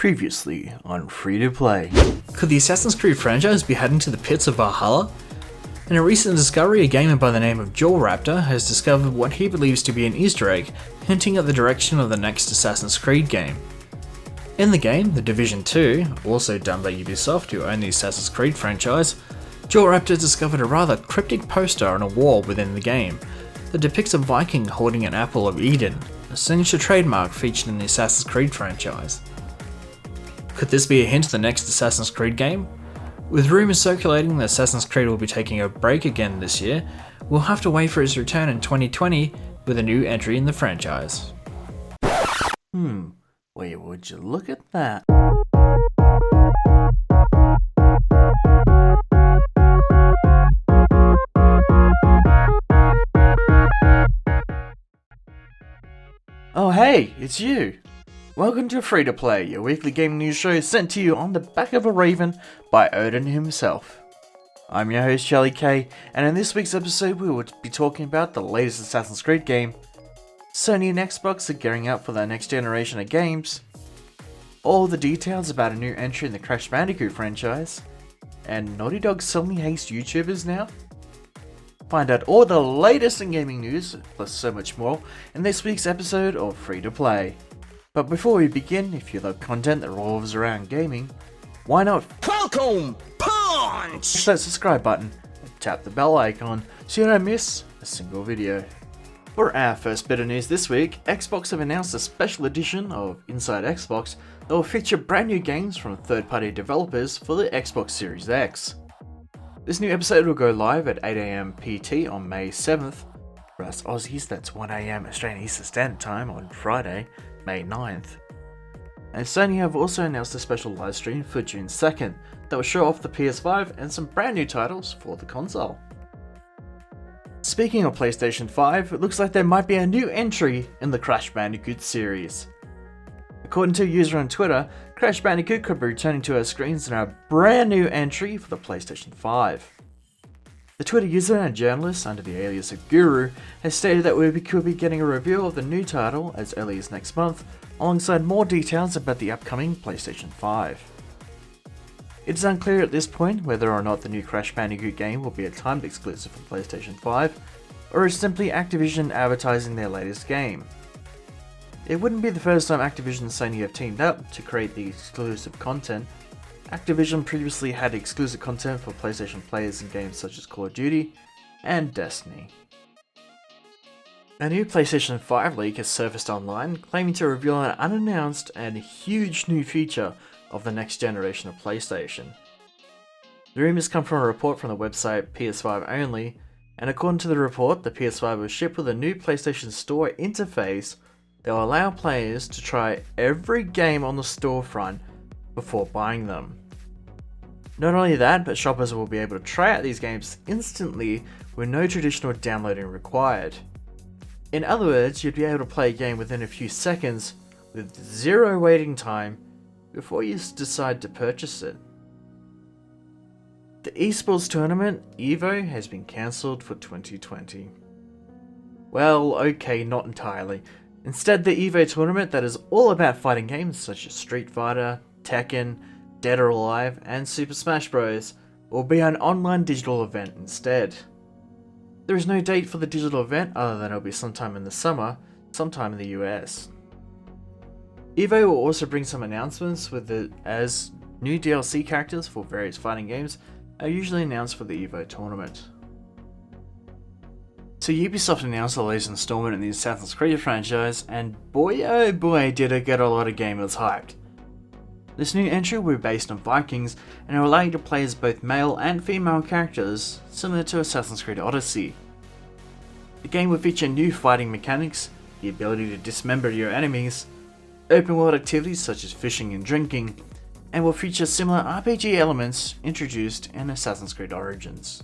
Previously on Free to Play. Could the Assassin's Creed franchise be heading to the pits of Valhalla? In a recent discovery, a gamer by the name of Jawraptor has discovered what he believes to be an Easter egg, hinting at the direction of the next Assassin's Creed game. In the game, The Division 2, also done by Ubisoft who own the Assassin's Creed franchise, Jawraptor discovered a rather cryptic poster on a wall within the game that depicts a Viking holding an apple of Eden, a signature trademark featured in the Assassin's Creed franchise. Could this be a hint of the next Assassin's Creed game? With rumours circulating that Assassin's Creed will be taking a break again this year, we'll have to wait for its return in 2020 with a new entry in the franchise. Well, would you look at that? Oh hey, it's you! Welcome to Free to Play, your weekly gaming news show sent to you on the back of a raven by Odin himself. I'm your host Charlie K, and in this week's episode we will be talking about the latest Assassin's Creed game, Sony and Xbox are gearing up for their next generation of games, all the details about a new entry in the Crash Bandicoot franchise, and Naughty Dog suddenly hates YouTubers now? Find out all the latest in gaming news, plus so much more, in this week's episode of Free to Play. But before we begin, if you love content that revolves around gaming, why not Welcome Punch! push that subscribe button and tap the bell icon so you don't miss a single video. For our first bit of news this week, Xbox have announced a special edition of Inside Xbox that will feature brand new games from third-party developers for the Xbox Series X. This new episode will go live at 8 AM PT on May 7th. For us Aussies, that's 1 AM Australian Eastern Standard Time on Friday, May 9th. And Sony have also announced a special livestream for June 2nd that will show off the PS5 and some brand new titles for the console. Speaking of PlayStation 5, it looks like there might be a new entry in the Crash Bandicoot series. According to a user on Twitter, Crash Bandicoot could be returning to our screens in a brand new entry for the PlayStation 5. The Twitter user and journalist under the alias of Guru has stated that we could be getting a review of the new title as early as next month, alongside more details about the upcoming PlayStation 5. It is unclear at this point whether or not the new Crash Bandicoot game will be a timed exclusive for PlayStation 5, or is simply Activision advertising their latest game. It wouldn't be the first time Activision and Sony have teamed up to create the exclusive content. Activision previously had exclusive content for PlayStation players in games such as Call of Duty and Destiny. A new PlayStation 5 leak has surfaced online, claiming to reveal an unannounced and huge new feature of the next generation of PlayStation. The rumours come from a report from the website PS5 Only, and according to the report, the PS5 will ship with a new PlayStation Store interface that will allow players to try every game on the storefront before buying them. Not only that, but shoppers will be able to try out these games instantly with no traditional downloading required. In other words, you'd be able to play a game within a few seconds with zero waiting time before you decide to purchase it. The esports tournament, EVO, has been cancelled for 2020. Well, okay, not entirely. Instead, the EVO tournament that is all about fighting games such as Street Fighter, Tekken, Dead or Alive, and Super Smash Bros. Will be an online digital event instead. There is no date for the digital event other than it'll be sometime in the summer, sometime in the US. EVO will also bring some announcements with it, as new DLC characters for various fighting games are usually announced for the EVO tournament. So Ubisoft announced the latest installment in the Assassin's Creed franchise, and boy oh boy did it get a lot of gamers hyped. This new entry will be based on Vikings and will allow you to play as both male and female characters, similar to Assassin's Creed Odyssey. The game will feature new fighting mechanics, the ability to dismember your enemies, open world activities such as fishing and drinking, and will feature similar RPG elements introduced in Assassin's Creed Origins.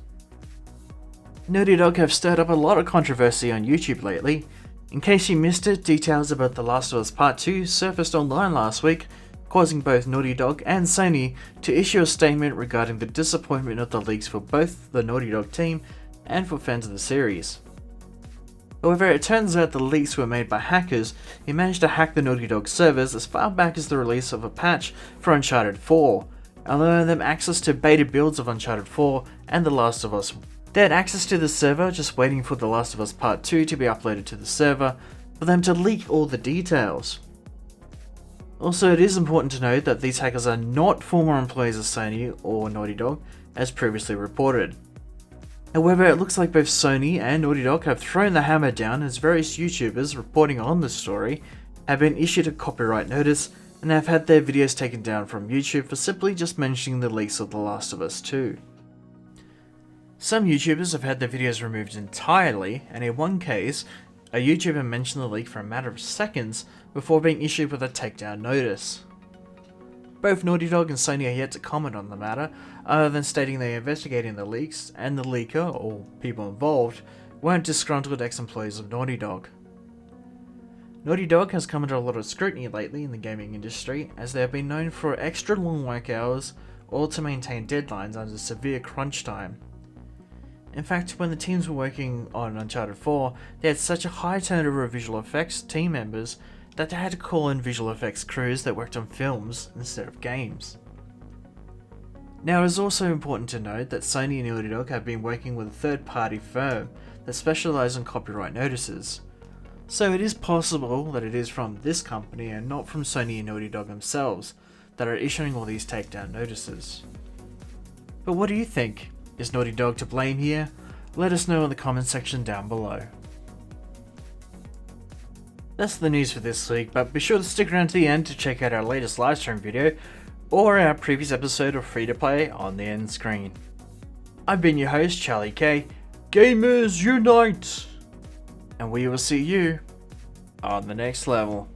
Naughty Dog have stirred up a lot of controversy on YouTube lately. In case you missed it, details about The Last of Us Part 2 surfaced online last week, causing both Naughty Dog and Sony to issue a statement regarding the disappointment of the leaks for both the Naughty Dog team and for fans of the series. However, it turns out the leaks were made by hackers who managed to hack the Naughty Dog servers as far back as the release of a patch for Uncharted 4, allowing them access to beta builds of Uncharted 4 and The Last of Us. They had access to the server, just waiting for The Last of Us Part 2 to be uploaded to the server, for them to leak all the details. Also, it is important to note that these hackers are not former employees of Sony or Naughty Dog, as previously reported. However, it looks like both Sony and Naughty Dog have thrown the hammer down, as various YouTubers reporting on the story have been issued a copyright notice and have had their videos taken down from YouTube for simply just mentioning the leaks of The Last of Us 2. Some YouTubers have had their videos removed entirely, and in one case, a YouTuber mentioned the leak for a matter of seconds before being issued with a takedown notice. Both Naughty Dog and Sony are yet to comment on the matter, other than stating they are investigating the leaks, and the leaker, or people involved, weren't disgruntled ex-employees of Naughty Dog. Naughty Dog has come under a lot of scrutiny lately in the gaming industry, as they have been known for extra long work hours, or to maintain deadlines under severe crunch time. In fact, when the teams were working on Uncharted 4, they had such a high turnover of visual effects team members that they had to call in visual effects crews that worked on films instead of games. Now, it is also important to note that Sony and Naughty Dog have been working with a third-party firm that specialises in copyright notices, so it is possible that it is from this company and not from Sony and Naughty Dog themselves that are issuing all these takedown notices. But what do you think? Is Naughty Dog to blame here? Let us know in the comment section down below. That's the news for this week, but be sure to stick around to the end to check out our latest livestream video or our previous episode of Free to Play on the end screen. I've been your host, Charlie K. Gamers Unite! And we will see you on the next level.